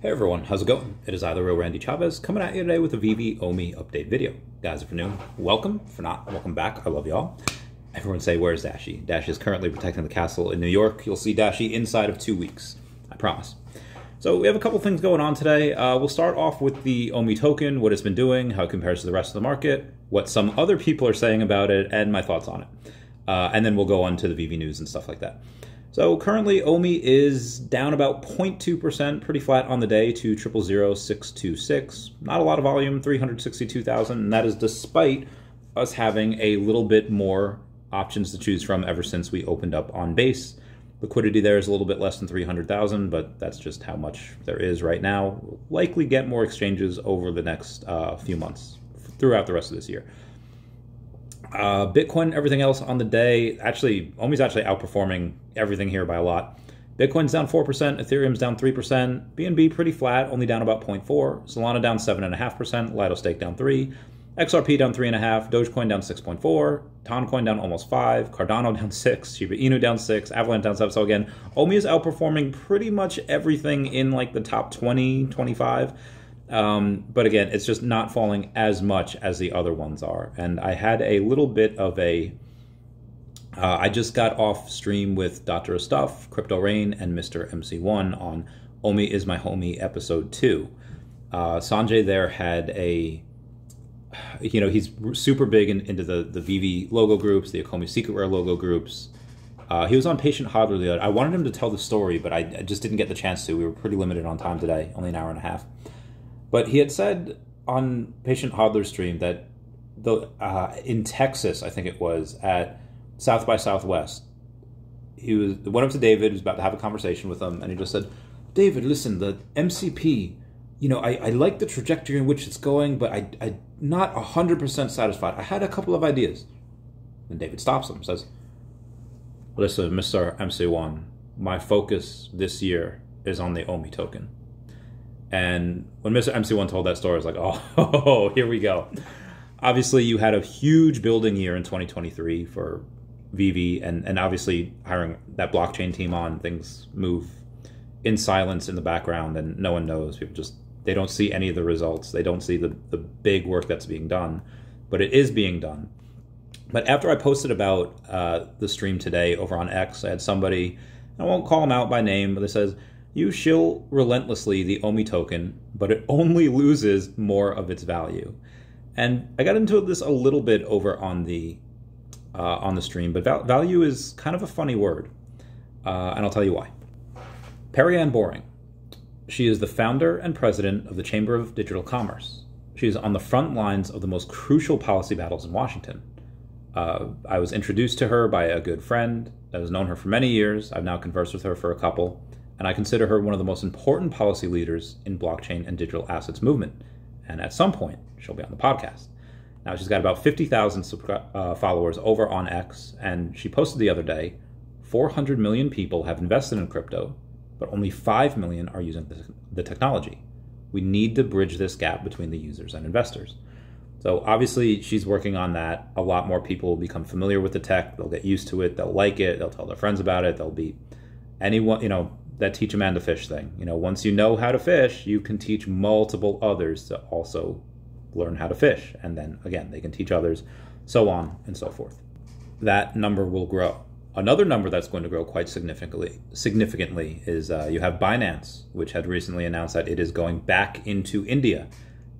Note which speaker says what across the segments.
Speaker 1: Hey everyone, how's it going? It is either real Randy Chavez coming at you today with a Veve OMI update video. Guys, if you're new, welcome. If you're not, welcome back. I love y'all. Everyone say, where's Dashie? Dashie is currently protecting the castle in New York. You'll see Dashie inside of 2 weeks. I promise. So we have a couple things going on today. We'll start off with the OMI token, what it's been doing, how it compares to the rest of the market, what some other people are saying about it, and my thoughts on it. And then we'll go on to the Veve news and stuff like that. So currently OMI is down about 0.2%, pretty flat on the day to 000626. Not a lot of volume, 362,000, and that is despite us having a little bit more options to choose from ever since we opened up on base. Liquidity there is a little bit less than 300,000, but that's just how much there is right now. We'll likely get more exchanges over the next few months throughout the rest of this year. Bitcoin, everything else on the day, actually, OMI's actually outperforming everything here by a lot. Bitcoin's down 4%, Ethereum's down 3%, BNB pretty flat, only down about 0.4%, Solana down 7.5%, Lido Stake down 3%, XRP down 3.5%, Dogecoin down 6.4%, Toncoin down almost 5%, Cardano down 6%, Shiba Inu down 6%, Avalanche down 7%. So again, OMI is outperforming pretty much everything in like the top 20, 25. But again, it's just not falling as much as the other ones are. And I had a little bit of a, I just got off stream with Dr. Stuff, Crypto Rain, and Mr. MC1 on OMI is my homie episode 2. Sanjay there had a, he's super big into the Veve logo groups, the Akomi Secret Rare logo groups. He was on Patient Hodler the other. I wanted him to tell the story, but I just didn't get the chance to. We were pretty limited on time today, only an hour and a half. But he had said on Patient Hodler's stream that in Texas, I think it was, at South by Southwest, he went up to David, he was about to have a conversation with him, and he just said, David, listen, the MCP, I like the trajectory in which it's going, but I'm not 100% satisfied. I had a couple of ideas. And David stops him, says, listen, Mr. MC1, my focus this year is on the OMI token. And when Mr. MC1 told that story, I was like, oh, here we go. Obviously, you had a huge building year in 2023 for Veve, and obviously hiring that blockchain team on, things move in silence in the background, and no one knows. People they don't see any of the results. They don't see the big work that's being done, but it is being done. But after I posted about the stream today over on X, I had somebody, I won't call them out by name, but it says, you shill relentlessly the OMI token, but it only loses more of its value. And I got into this a little bit over on the stream, but value is kind of a funny word, and I'll tell you why. Perry-Ann Boring. She is the founder and president of the Chamber of Digital Commerce. She is on the front lines of the most crucial policy battles in Washington. I was introduced to her by a good friend that has known her for many years. I've now conversed with her for a couple. And I consider her one of the most important policy leaders in blockchain and digital assets movement. And at some point, she'll be on the podcast. Now, she's got about 50,000 followers over on X, and she posted the other day, 400 million people have invested in crypto, but only 5 million are using the technology. We need to bridge this gap between the users and investors. So obviously, she's working on that. A lot more people will become familiar with the tech. They'll get used to it. They'll like it. They'll tell their friends about it. They'll be anyone, that teach a man to fish thing. Once you know how to fish, you can teach multiple others to also learn how to fish. And then again, they can teach others, so on and so forth. That number will grow. Another number that's going to grow quite significantly is you have Binance, which had recently announced that it is going back into India.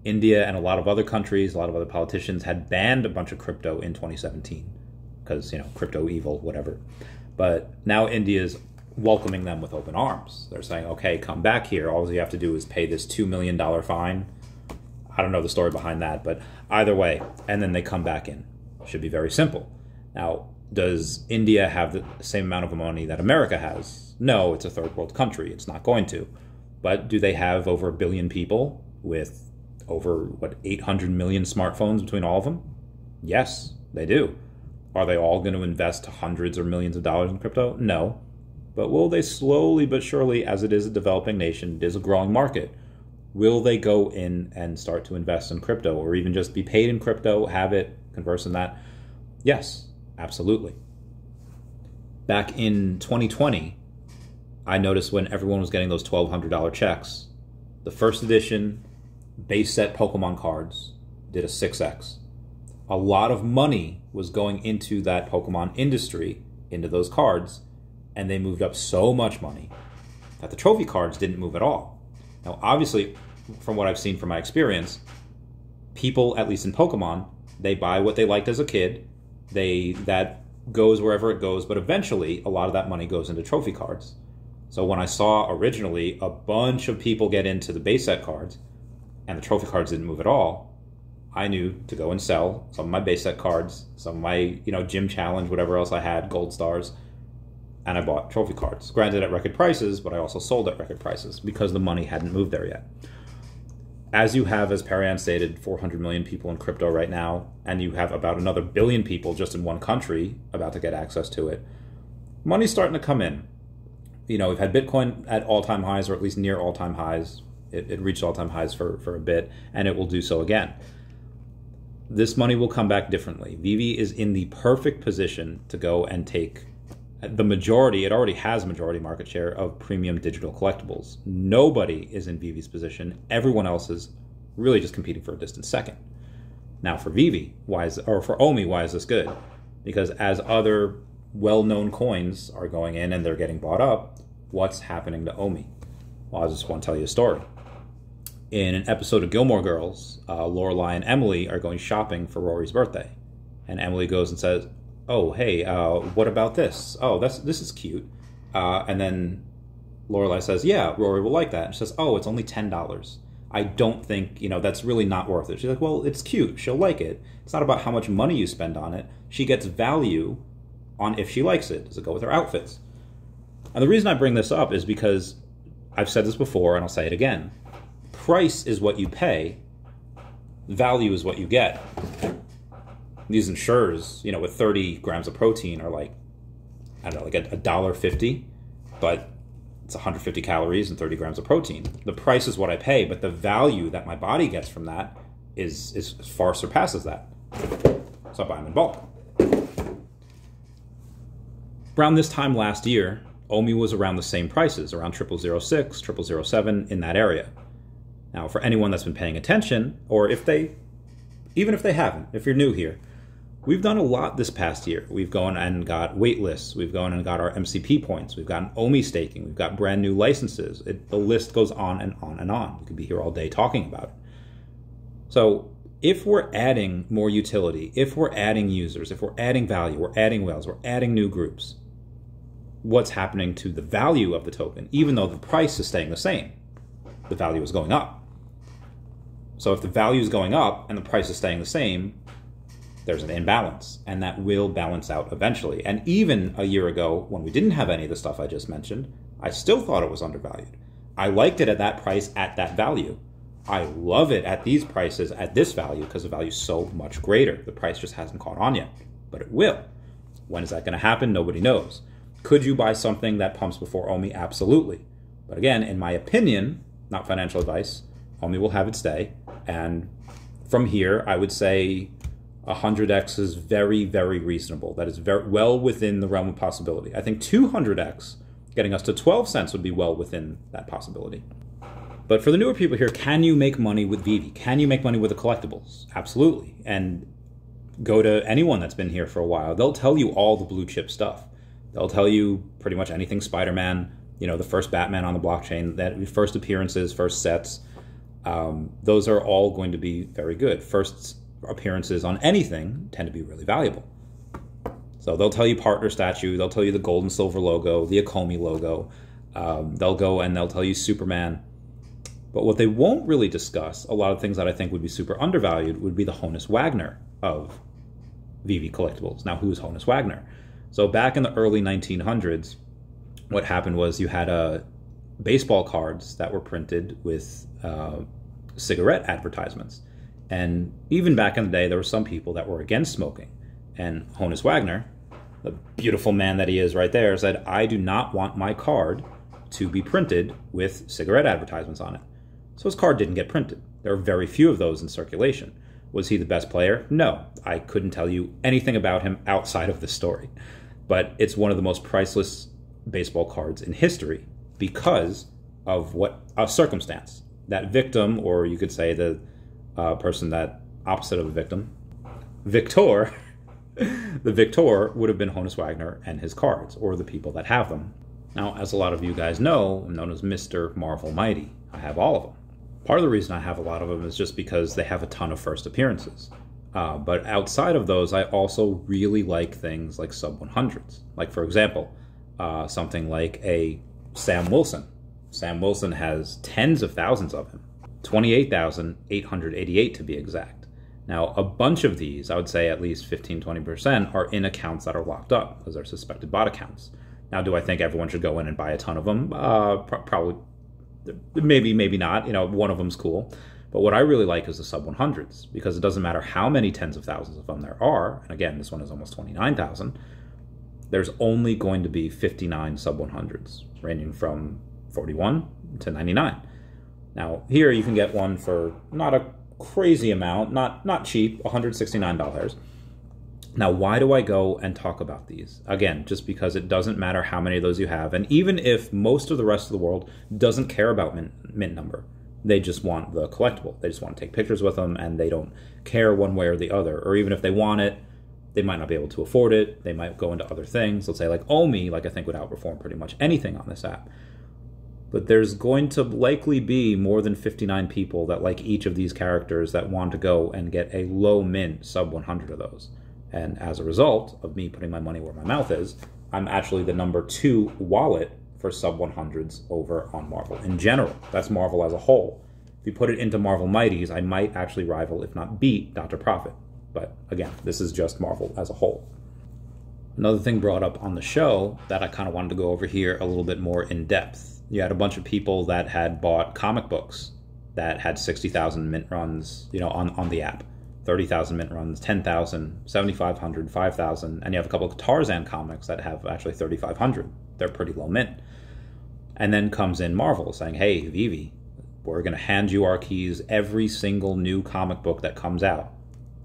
Speaker 1: India and a lot of other countries, a lot of other politicians had banned a bunch of crypto in 2017 because, crypto evil, whatever. But now India's welcoming them with open arms. They're saying, okay, come back here. All you have to do is pay this $2 million fine. I don't know the story behind that, but either way, and then they come back in. Should be very simple. Now, does India have the same amount of money that America has? No, it's a third world country. It's not going to. But do they have over 1 billion people with over, 800 million smartphones between all of them? Yes, they do. Are they all going to invest hundreds or millions of dollars in crypto? No. But will they slowly but surely, as it is a developing nation, it is a growing market, will they go in and start to invest in crypto or even just be paid in crypto, have it, converse in that? Yes, absolutely. Back in 2020, I noticed when everyone was getting those $1,200 checks, the first edition base set Pokemon cards did a 6x. A lot of money was going into that Pokemon industry, into those cards, and they moved up so much money that the trophy cards didn't move at all. Now, obviously, from what I've seen from my experience, people, at least in Pokemon, they buy what they liked as a kid. That goes wherever it goes, but eventually a lot of that money goes into trophy cards. So when I saw originally a bunch of people get into the base set cards and the trophy cards didn't move at all, I knew to go and sell some of my base set cards, some of my, gym challenge, whatever else I had, gold stars, and I bought trophy cards. Granted at record prices, but I also sold at record prices because the money hadn't moved there yet. As you have, as Perian stated, 400 million people in crypto right now, and you have about another billion people just in one country about to get access to it, money's starting to come in. We've had Bitcoin at all-time highs, or at least near all-time highs. It reached all-time highs for a bit, and it will do so again. This money will come back differently. Veve is in the perfect position to go and take the majority, it already has majority market share of premium digital collectibles. Nobody is in Veve's position. Everyone else is really just competing for a distant second. Now for Veve, for OMI, why is this good? Because as other well-known coins are going in and they're getting bought up, what's happening to OMI? Well, I just want to tell you a story. In an episode of Gilmore Girls, Lorelai and Emily are going shopping for Rory's birthday. And Emily goes and says, "Oh, hey, what about this? Oh, this is cute." And then Lorelai says, "Yeah, Rory will like that." And she says, "Oh, it's only $10. I don't think, that's really not worth it." She's like, "Well, it's cute. She'll like it. It's not about how much money you spend on it. She gets value on if she likes it. Does it go with her outfits?" And the reason I bring this up is because I've said this before and I'll say it again. Price is what you pay. Value is what you get. These insurers, with 30 grams of protein are like $1.50, but it's 150 calories and 30 grams of protein. The price is what I pay, but the value that my body gets from that is far surpasses that. So I buy them in bulk. Around this time last year, OMI was around the same prices, around 0006, 0007, in that area. Now, for anyone that's been paying attention, or even if they haven't, if you're new here, we've done a lot this past year. We've gone and got wait lists. We've gone and got our MCP points. We've gotten OMI staking. We've got brand new licenses. The list goes on and on and on. We could be here all day talking about it. So if we're adding more utility, if we're adding users, if we're adding value, we're adding whales, we're adding new groups, what's happening to the value of the token? Even though the price is staying the same, the value is going up. So if the value is going up and the price is staying the same, there's an imbalance, and that will balance out eventually. And even a year ago, when we didn't have any of the stuff I just mentioned, I still thought it was undervalued. I liked it at that price, at that value. I love it at these prices, at this value, because the value is so much greater. The price just hasn't caught on yet, but it will. When is that going to happen? Nobody knows. Could you buy something that pumps before OMI? Absolutely. But again, in my opinion, not financial advice, OMI will have its day. And from here, I would say 100x is very, very reasonable. That is very well within the realm of possibility. I think 200x, getting us to 12 cents, would be well within that possibility. But for the newer people here, can you make money with Veve? Can you make money with the collectibles? Absolutely. And go to anyone that's been here for a while. They'll tell you all the blue chip stuff. They'll tell you pretty much anything Spider-Man, the first Batman on the blockchain, that first appearances, first sets. Those are all going to be very good. First appearances on anything tend to be really valuable. So they'll tell you partner statue, they'll tell you the gold and silver logo, the Akomi logo. They'll go and they'll tell you Superman. But what they won't really discuss, a lot of things that I think would be super undervalued, would be the Honus Wagner of Veve collectibles. Now, who is Honus Wagner? So back in the early 1900s, what happened was you had baseball cards that were printed with cigarette advertisements. And even back in the day, there were some people that were against smoking. And Honus Wagner, the beautiful man that he is right there, said, "I do not want my card to be printed with cigarette advertisements on it." So his card didn't get printed. There are very few of those in circulation. Was he the best player? No. I couldn't tell you anything about him outside of this story. But it's one of the most priceless baseball cards in history because of a circumstance. that victim, or you could say the person that opposite of a victim, victor, the victor would have been Honus Wagner and his cards, or the people that have them. Now, as a lot of you guys know, I'm known as Mr. Marvel Mighty. I have all of them. Part of the reason I have a lot of them is just because they have a ton of first appearances. But outside of those, I also really like things like sub-100s. Like, for example, something like a Sam Wilson. Sam Wilson has tens of thousands of him, 28,888 to be exact. Now, a bunch of these, I would say at least 15-20%, are in accounts that are locked up because they're suspected bot accounts. Now, do I think everyone should go in and buy a ton of them? Probably, maybe not. You know, one of them's cool. But what I really like is the sub-100s, because it doesn't matter how many tens of thousands of them there are, and again, this one is almost 29,000, there's only going to be 59 sub-100s, ranging from 41 to 99. Now, here you can get one for not a crazy amount, not cheap, $169. Now, why do I go and talk about these? Again, just because it doesn't matter how many of those you have, and even if most of the rest of the world doesn't care about mint number, they just want the collectible. They just want to take pictures with them, and they don't care one way or the other. Or even if they want it, they might not be able to afford it. They might go into other things. Let's say like OMI, like I think would outperform pretty much anything on this app. But there's going to likely be more than 59 people that like each of these characters that want to go and get a low mint sub 100 of those. And as a result of me putting my money where my mouth is, I'm actually the #2 wallet for sub 100s over on Marvel in general. That's Marvel as a whole. If you put it into Marvel Mighties, I might actually rival, if not beat, Dr. Profit. But again, this is just Marvel as a whole. Another thing brought up on the show that I kind of wanted to go over here a little bit more in depth. You had a bunch of people that had bought comic books that had 60,000 mint runs, you know, on the app. 30,000 mint runs, 10,000, 7,500, 5,000, and you have a couple of Tarzan comics that have actually 3,500. They're pretty low mint. And then comes in Marvel saying, hey, Veve, we're going to hand you our keys every single new comic book that comes out.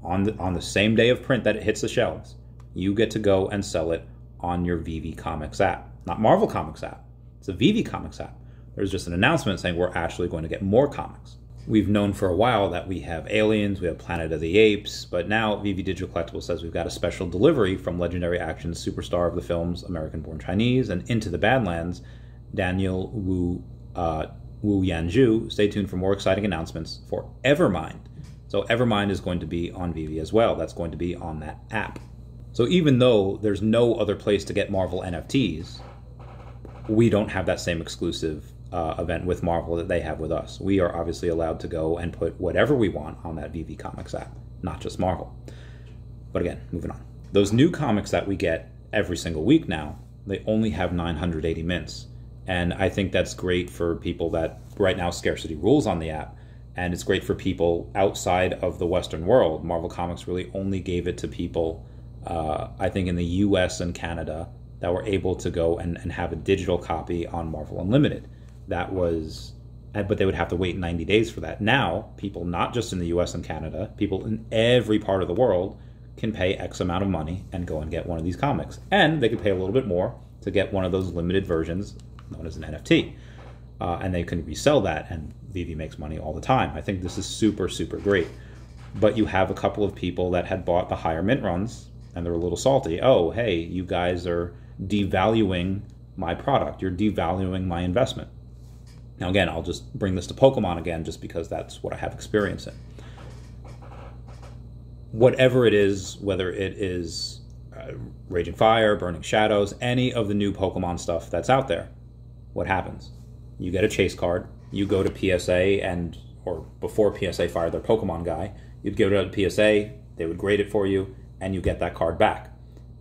Speaker 1: On the same day of print that it hits the shelves, you get to go and sell it on your Veve Comics app. Not Marvel Comics app. It's a Veve Comics app. There's just an announcement saying we're actually going to get more comics. We've known for a while that we have Aliens, we have Planet of the Apes, but now Veve Digital Collectibles says we've got a special delivery from Legendary Action's superstar of the films, American-born Chinese, and Into the Badlands, Daniel Wu Yanju. Stay tuned for more exciting announcements for Evermind. So Evermind is going to be on Veve as well. That's going to be on that app. So even though there's no other place to get Marvel NFTs, we don't have that same exclusive event with Marvel that they have with us. We are obviously allowed to go and put whatever we want on that Veve Comics app, not just Marvel. But again, moving on. Those new comics that we get every single week now, they only have 980 mints. And I think that's great for people that right now scarcity rules on the app. And it's great for people outside of the Western world. Marvel Comics really only gave it to people, I think in the US and Canada, that were able to go and have a digital copy on Marvel Unlimited. That was, but they would have to wait 90 days for that. Now, people not just in the US and Canada, people in every part of the world can pay X amount of money and go and get one of these comics. And they could pay a little bit more to get one of those limited versions known as an NFT. And they can resell that, and Veve makes money all the time. I think this is super, super great. But you have a couple of people that had bought the higher mint runs, and they're a little salty. Oh, hey, you guys are devaluing my product. You're devaluing my investment. Now, again, I'll just bring this to Pokemon again, just because that's what I have experience in. Whatever it is, whether it is Raging Fire, Burning Shadows, any of the new Pokemon stuff that's out there, what happens? You get a chase card, you go to PSA, or before PSA fired their Pokemon guy, you'd go to PSA, they would grade it for you, and you get that card back.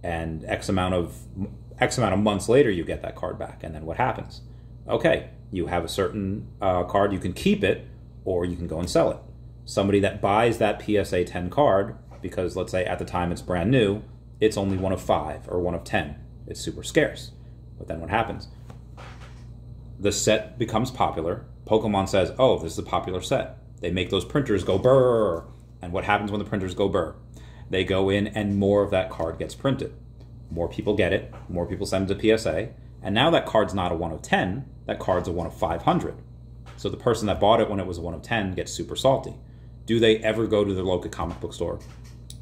Speaker 1: And X amount of months later, you get that card back. And then what happens? Okay, you have a certain card, you can keep it, or you can go and sell it. Somebody that buys that PSA 10 card, because let's say at the time it's brand new, it's only one of 5 or one of 10. It's super scarce. But then what happens? The set becomes popular. Pokemon says, oh, this is a popular set. They make those printers go brrr. And what happens when the printers go brrr? They go in and more of that card gets printed. More people get it. More people send it to PSA. And now that card's not a 1 of 10. That card's a 1 of 500. So the person that bought it when it was a 1 of 10 gets super salty. Do they ever go to their local comic book store?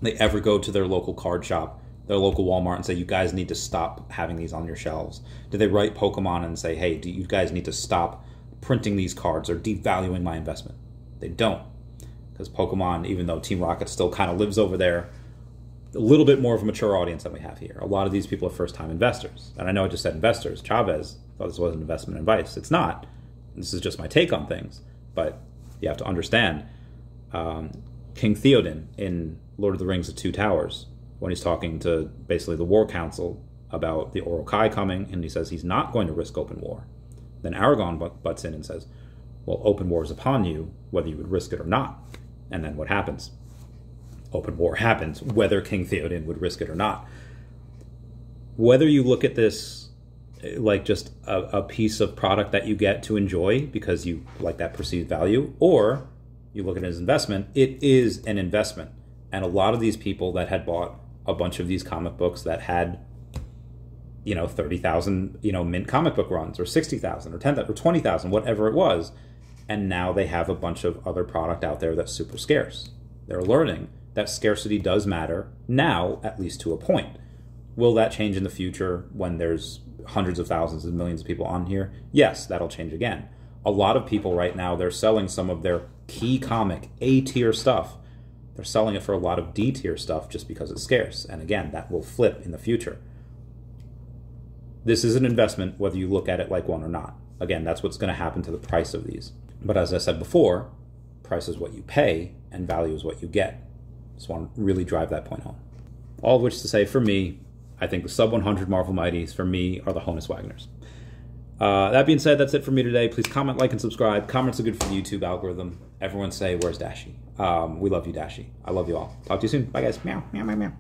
Speaker 1: They ever go to their local card shop, their local Walmart, and say, you guys need to stop having these on your shelves? Do they write Pokemon and say, hey, do you guys need to stop printing these cards or devaluing my investment? They don't. Because Pokemon, even though Team Rocket still kind of lives over there, a little bit more of a mature audience than we have here. A lot of these people are first-time investors. And I know I just said investors. Chavez thought this wasn't investment advice. It's not. This is just my take on things. But you have to understand, King Theoden in Lord of the Rings: The Two Towers, when he's talking to basically the War Council about the Uruk-hai coming, and he says he's not going to risk open war. Then Aragorn butts in and says, well, open war is upon you, whether you would risk it or not. And then what happens? Open war happens, whether King Theoden would risk it or not. Whether you look at this like just a piece of product that you get to enjoy because you like that perceived value, or you look at it as investment, it is an investment. And a lot of these people that had bought a bunch of these comic books that had, 30,000, mint comic book runs, or 60,000, or 10,000, or 20,000, whatever it was, and now they have a bunch of other product out there that's super scarce. They're learning that scarcity does matter now, at least to a point. Will that change in the future when there's hundreds of thousands and millions of people on here? Yes, that'll change again. A lot of people right now, they're selling some of their key comic A-tier stuff. They're selling it for a lot of D-tier stuff just because it's scarce. And again, that will flip in the future. This is an investment whether you look at it like one or not. Again, that's what's going to happen to the price of these. But as I said before, price is what you pay and value is what you get. Just want to really drive that point home. All of which to say, for me, I think the sub 100 Marvel Mighties, for me, are the Honus Wagners. That being said, that's it for me today. Please comment, like, and subscribe. Comments are good for the YouTube algorithm. Everyone say, where's Dashi? We love you, Dashi. I love you all. Talk to you soon. Bye, guys. Meow, meow, meow, meow.